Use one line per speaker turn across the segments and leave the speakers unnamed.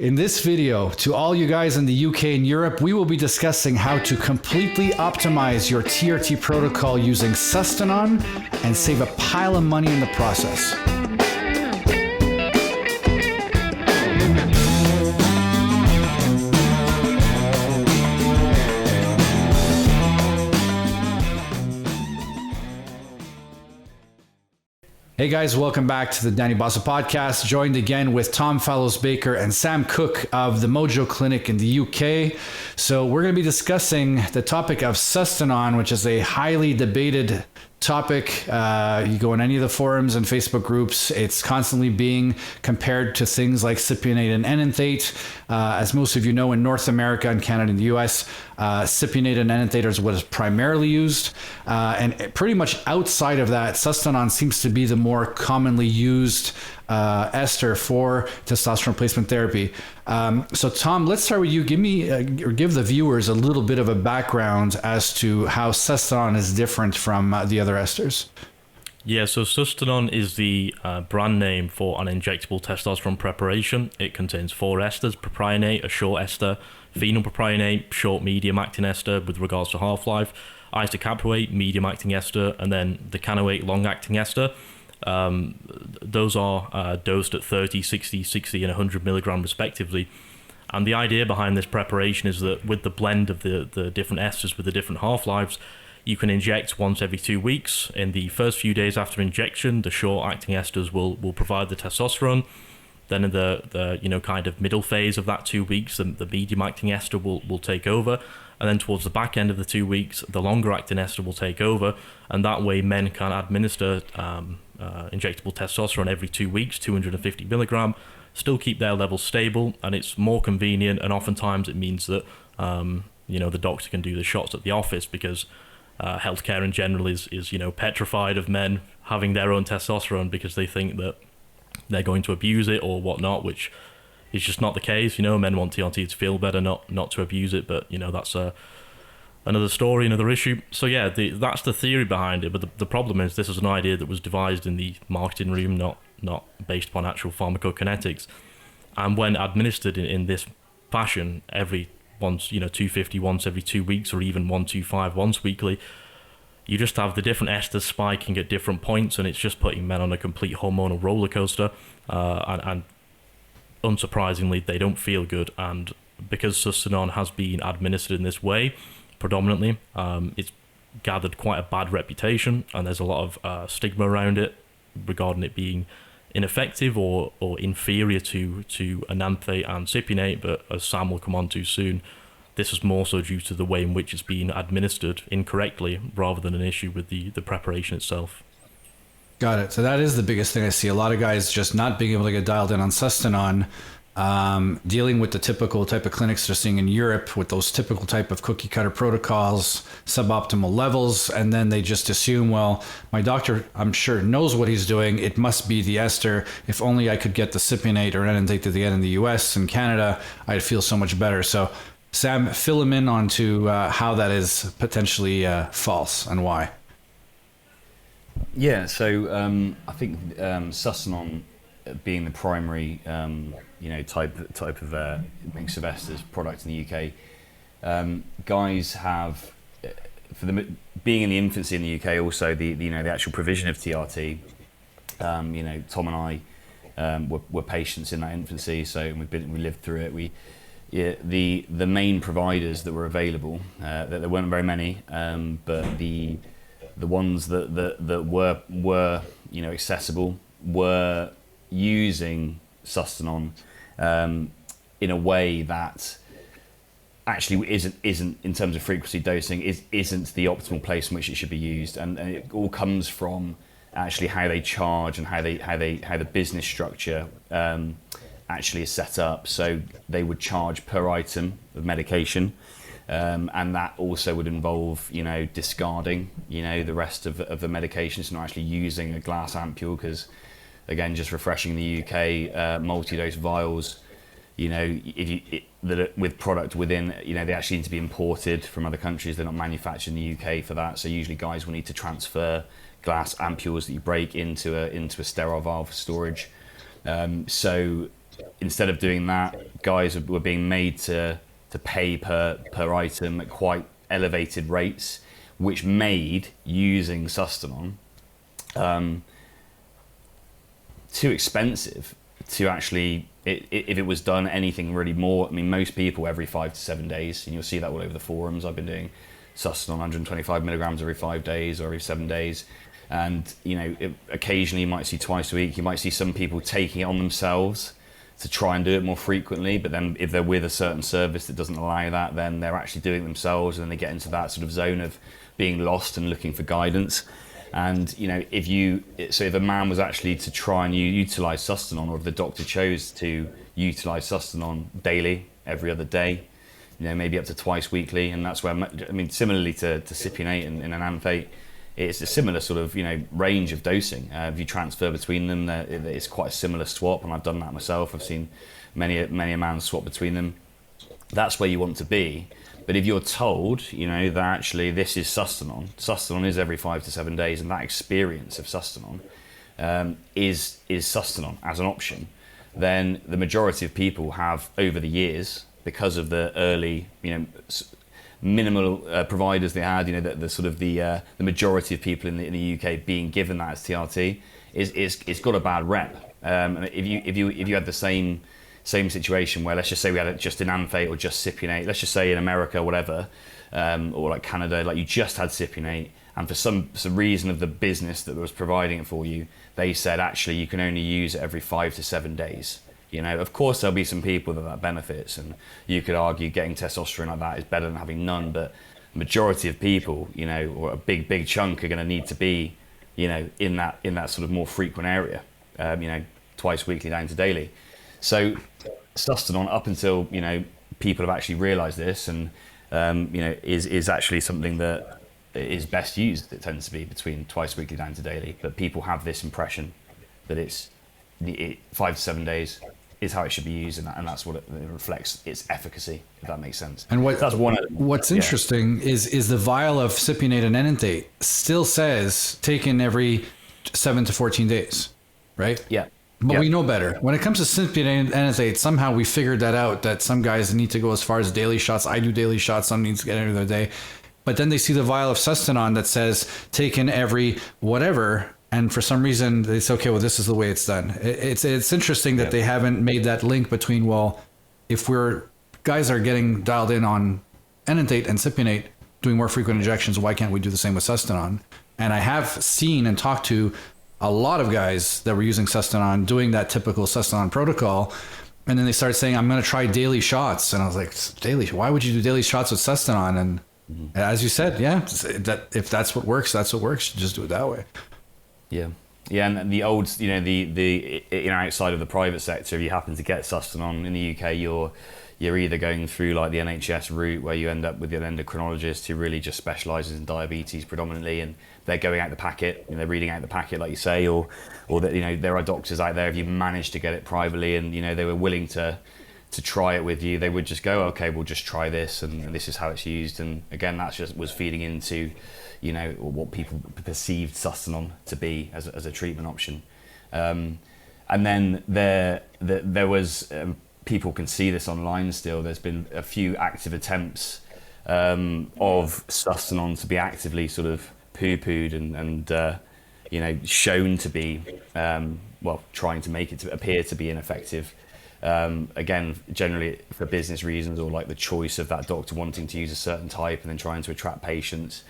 In this video, to all you guys in the UK and Europe, we will be discussing how to completely optimize your TRT protocol using Sustanon and save a pile of money in the process. Hey guys, welcome back to the Danny Bossa podcast, joined again with Tom Fallows-Baker and Sam Cook of the Mojo Clinic in the UK. So we're going to be discussing the topic of Sustanon, which is a highly debated topic. You go in any of the forums and Facebook groups, it's constantly being compared to things like Cypionate and enanthante. As most of you know, in North America and Canada and the US, Cypionate and enanthate is what is primarily used. And pretty much outside of that, Sustanon seems to be the more commonly used ester for testosterone replacement therapy. So Tom, let's start with you. Give the viewers a little bit of a background as to how Sustanon is different from the other esters.
Yeah, so Sustanon is the brand name for an injectable testosterone preparation. It contains 4 esters: propionate, a short ester; phenylpropionate, short medium acting ester with regards to half-life; isocaproate, medium acting ester; and then decanoate, long acting ester. Those are dosed at 30, 60, 60 and 100 milligram respectively. And the idea behind this preparation is that with the blend of the different esters with the different half-lives, you can inject once every 2 weeks. In the first few days after injection, the short-acting esters will provide the testosterone. Then in the kind of middle phase of that 2 weeks, the medium-acting ester will take over. And then towards the back end of the 2 weeks, the longer-acting ester will take over. And that way, men can administer injectable testosterone every 2 weeks, 250 milligram, still keep their levels stable, and it's more convenient. And oftentimes it means that the doctor can do the shots at the office, because healthcare in general is petrified of men having their own testosterone because they think that they're going to abuse it or whatnot, which is just not the case. Men want TRT to feel better, not to abuse it, but that's another story, another issue. So yeah, that's the theory behind it, but the problem is this is an idea that was devised in the marketing room, not based upon actual pharmacokinetics. And when administered in this fashion, every once 250 once every 2 weeks, or even 125 once weekly, you just have the different esters spiking at different points, and it's just putting men on a complete hormonal roller coaster. And unsurprisingly, they don't feel good. And because Sustanon has been administered in this way predominantly, it's gathered quite a bad reputation, and there's a lot of stigma around it regarding it being ineffective or inferior to enanthate and cypionate. But as Sam will come on to soon, this is more so due to the way in which it's being administered incorrectly, rather than an issue with the preparation itself.
Got it. So that is the biggest thing I see. A lot of guys just not being able to get dialed in on Sustanon, dealing with the typical type of clinics they're seeing in Europe with those typical type of cookie cutter protocols, suboptimal levels, and then they just assume, well, my doctor, I'm sure, knows what he's doing. It must be the ester. If only I could get the cypionate or enanthate to the end in the US and Canada, I'd feel so much better. So Sam, fill him in onto how that is potentially false and why.
Yeah, so I think Sustanon being the primary type of mix of esters product in the UK, guys have, being in the infancy in the UK, also the actual provision of TRT. Tom and I were patients in that infancy, so we lived through it. The main providers that were available, there weren't very many, but the ones that were accessible were using Sustanon in a way that actually isn't in terms of frequency dosing isn't the optimal place in which it should be used, and it all comes from actually how they charge and how the business structure actually is set up. So they would charge per item of medication, and that also would involve discarding the rest of the medications, not actually using a glass ampule, because again, just refreshing the UK, multi-dose vials, with product within, they actually need to be imported from other countries. They're not manufactured in the UK for that. So usually guys will need to transfer glass ampules that you break into a sterile vial for storage. So instead of doing that, guys were being made to pay per item at quite elevated rates, which made using Sustanon too expensive to actually, if it was done anything really more. I mean, most people every 5 to 7 days, and you'll see that all over the forums. I've been doing Sustanon 125 milligrams every 5 days or every 7 days. And, occasionally you might see twice a week, you might see some people taking it on themselves to try and do it more frequently. But then if they're with a certain service that doesn't allow that, then they're actually doing it themselves, and they get into that sort of zone of being lost and looking for guidance. And if a man was actually to try and utilize Sustanon, or if the doctor chose to utilize Sustanon daily, every other day, maybe up to twice weekly, and that's where, similarly to Cypionate and enanthante, it's a similar sort of range of dosing. If you transfer between them, it's quite a similar swap, and I've done that myself. I've seen many a man swap between them. That's where you want to be. But if you're told, that actually this is Sustanon is every 5 to 7 days, and that experience of Sustanon is Sustanon as an option, then the majority of people have, over the years, because of the early, minimal providers they had, the majority of people in the UK being given that as TRT, it's got a bad rep. If you had the same situation where, let's just say we had just enanthante or just Cypionate, let's just say in America, whatever, or like Canada, like you just had Cypionate, and for some reason of the business that was providing it for you, they said actually you can only use it every 5 to 7 days. Of course there'll be some people that benefits, and you could argue getting testosterone like that is better than having none, but majority of people, or a big chunk, are going to need to be, in that sort of more frequent area, twice weekly down to daily. So Sustanon, up until people have actually realised this, and is actually something that is best used. It tends to be between twice weekly down to daily, but people have this impression that it's 5 to 7 days is how it should be used, and that's what it reflects its efficacy, if that makes sense.
And
that's one.
What's interesting is the vial of Cypionate and enanthate still says taken every 7 to 14 days, right?
Yeah.
But we know better. When it comes to Cypionate and enanthate, somehow we figured that out, that some guys need to go as far as daily shots. I do daily shots, some needs to get every other day. But then they see the vial of Sustanon that says taken every whatever, and for some reason they say, okay, well, this is the way it's done. It's interesting that they haven't made that link between, well, if guys are getting dialed in on enanthate and Cypionate, doing more frequent injections, why can't we do the same with Sustanon? And I have seen and talked to a lot of guys that were using Sustanon, doing that typical Sustanon protocol, and then they started saying, I'm going to try daily shots. And I was like, daily? Why would you do daily shots with Sustanon? And as you said, that if that's what works, that's what works. You just do it that way.
Yeah, and the old, the outside of the private sector, if you happen to get Sustanon in the UK, you're either going through like the NHS route, where you end up with an endocrinologist who really just specialises in diabetes predominantly, and they're going out the packet, they're reading out the packet, like you say, or that there are doctors out there, if you manage to get it privately and they were willing to try it with you, they would just go, okay, we'll just try this, and this is how it's used. And again, that's just was feeding into what people perceived Sustanon to be as a treatment option. And then there was people can see this online still. There's been a few active attempts of Sustanon to be actively sort of poo-pooed and shown to be trying to make it to appear to be ineffective. Again, generally for business reasons, or like the choice of that doctor wanting to use a certain type and then trying to attract patients.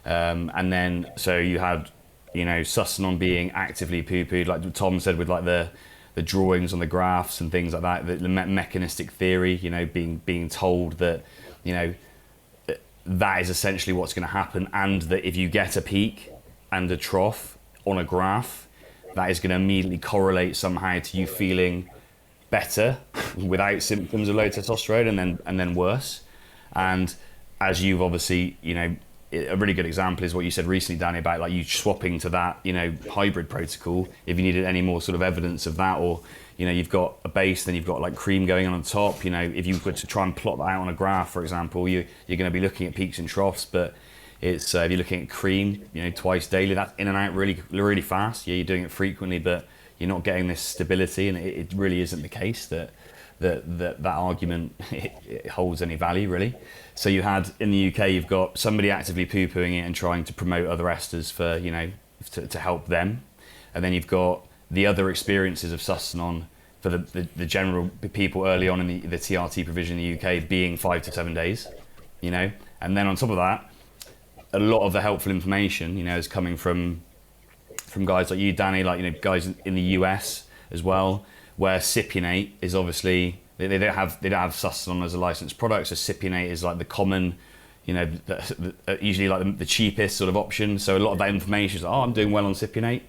And then so you had Sustanon being actively poo-pooed, like Tom said, with like the drawings on the graphs and things like that, the mechanistic theory, being told that that is essentially what's going to happen, and that if you get a peak and a trough on a graph, that is going to immediately correlate somehow to you feeling better without symptoms of low testosterone, and then worse. And as you've obviously, a really good example is what you said recently, Danny, about like you swapping to that, hybrid protocol. If you needed any more sort of evidence of that, or you've got a base, then you've got like cream going on top. If you were to try and plot that out on a graph, for example, you're going to be looking at peaks and troughs. But it's if you're looking at cream, twice daily, that's in and out really, really fast. Yeah, you're doing it frequently, but you're not getting this stability, and it really isn't the case that argument it holds any value, really. So you had in the UK, you've got somebody actively poo-pooing it and trying to promote other esters for, you know, to help them, and then you've got the other experiences of Sustanon for the general people early on in the TRT provision in the UK being 5 to 7 days, you know, and then on top of that, a lot of the helpful information, you know, is coming from guys like you, Danny, like, you know, guys in the US as well, where Cypionate is obviously they don't have Sustanon as a licensed product, so Cypionate is like the common, you know, usually like the cheapest sort of option. So a lot of that information is like, oh, I'm doing well on Cypionate,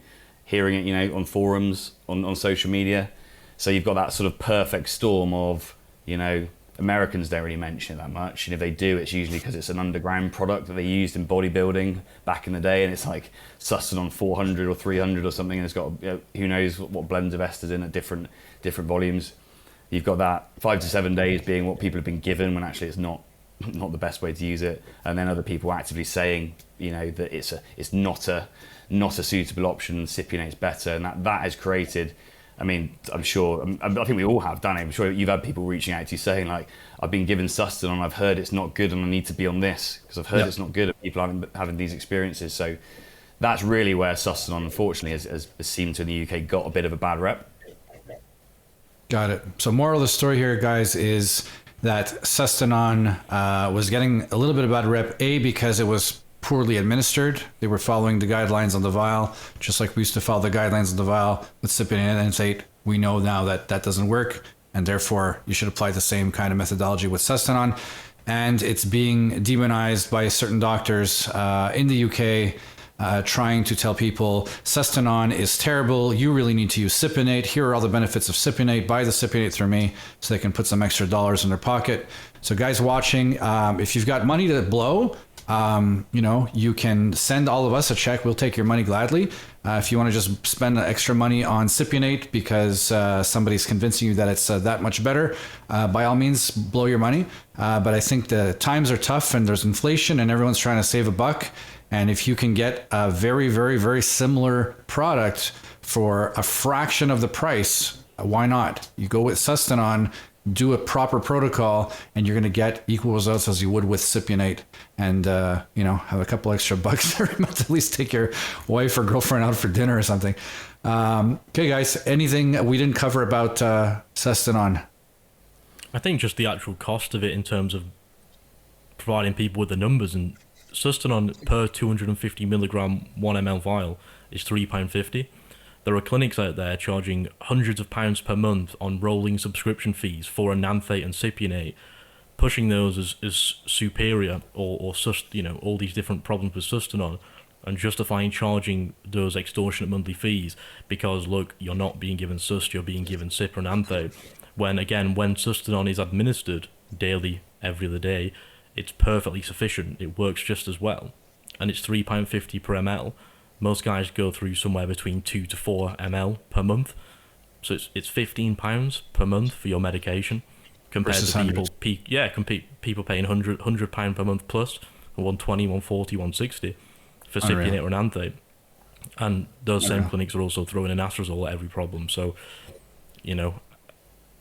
hearing it, you know, on forums, on social media. So you've got that sort of perfect storm of, you know, Americans don't really mention it that much, and if they do, it's usually because it's an underground product that they used in bodybuilding back in the day, and it's like Sustanon 400 or 300 or something, and it's got, you know, who knows what blends of esters in at different volumes. You've got that 5 to 7 days being what people have been given, when actually it's not the best way to use it, and then other people actively saying, you know, that it's not a suitable option, and Cypionate's better, and that has created. I mean, I think we all have, Danny. I'm sure you've had people reaching out to you saying, like, I've been given Sustanon, I've heard it's not good, and I need to be on this because I've heard it's not good, and people having these experiences. So that's really where Sustanon, unfortunately, has seemed to in the UK got a bit of a bad rep.
Got it. So moral of the story here, guys, is that Sustanon was getting a little bit of bad rep, because it was poorly administered. They were following the guidelines on the vial, just like we used to follow the guidelines on the vial with Cypionate and enanthate. We know now that doesn't work, and therefore you should apply the same kind of methodology with Sustanon. And it's being demonized by certain doctors in the UK, trying to tell people Sustanon is terrible. You really need to use Cypionate. Here are all the benefits of Cypionate. Buy the Cypionate through me, so they can put some extra dollars in their pocket. So guys watching, if you've got money to blow, you know, you can send all of us a check. We'll take your money gladly. If you want to just spend extra money on Cypionate because somebody's convincing you that it's that much better, by all means, blow your money. But I think the times are tough, and there's inflation, and everyone's trying to save a buck. And if you can get a very, very, very similar product for a fraction of the price, why not? You go with Sustanon, do a proper protocol, and you're going to get equal results as you would with Cypionate, and you know, have a couple extra bucks every month, at least take your wife or girlfriend out for dinner or something. Okay, guys, anything we didn't cover about Sustanon?
I think just the actual cost of it in terms of providing people with the numbers, and Sustanon per 250 milligram 1 ml vial is £3.50. There are clinics out there charging hundreds of pounds per month on rolling subscription fees for enanthate and Cypionate, pushing those as superior or you know, all these different problems with Sustanon, and justifying charging those extortionate monthly fees because, look, you're not being given Sust, you're being given Cyp or enanthate. When Sustanon is administered daily, every other day, it's perfectly sufficient. It works just as well, and it's £3.50 per ml. Most guys go through somewhere between 2 to 4 ml per month, so it's £15 per month for your medication, compared to people paying £100 per month plus, 120, 140, 160 for Cypionate or enanthate, and those same clinics are also throwing in anastrozole at every problem. So, you know,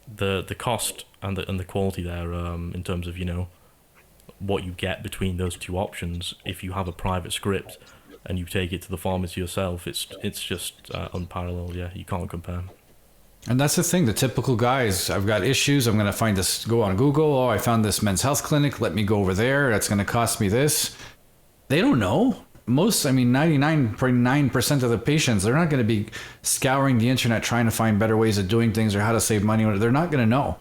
the cost and the quality there, in terms of, you know, what you get between those two options, if you have a private script and you take it to the pharmacy yourself, it's just unparalleled. Yeah, you can't compare.
And that's the thing, the typical guys, I've got issues, I'm going to find this, go on Google, oh, I found this men's health clinic, let me go over there, that's going to cost me this. They don't know. 99.9% of the patients, they're not going to be scouring the internet trying to find better ways of doing things or how to save money. They're not going to know.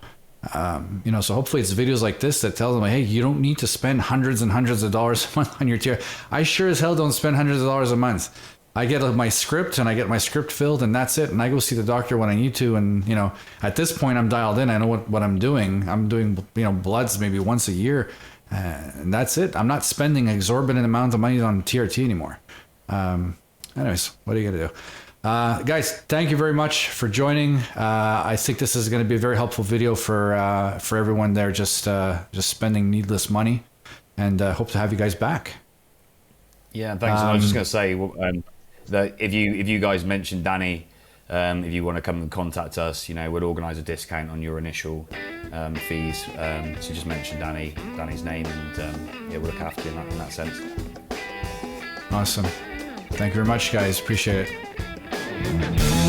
You know, so hopefully it's videos like this that tell them, hey, you don't need to spend hundreds and hundreds of dollars a month on your tier. I sure as hell don't spend hundreds of dollars a month. I get my script and I get my script filled and that's it. And I go see the doctor when I need to. And, you know, at this point I'm dialed in. I know what I'm doing. I'm doing, you know, bloods maybe once a year. And that's it. I'm not spending exorbitant amounts of money on TRT anymore. Anyways, what are you going to do? Guys, thank you very much for joining. I think this is going to be a very helpful video for everyone there just spending needless money, and hope to have you guys back.
Yeah, thanks. I was just going to say that if you guys mentioned Danny If you want to come and contact us, we'll organise a discount on your initial fees. So just mention Danny's name, and we'll look after you in that sense.
Awesome. Thank you very much, guys. Appreciate it.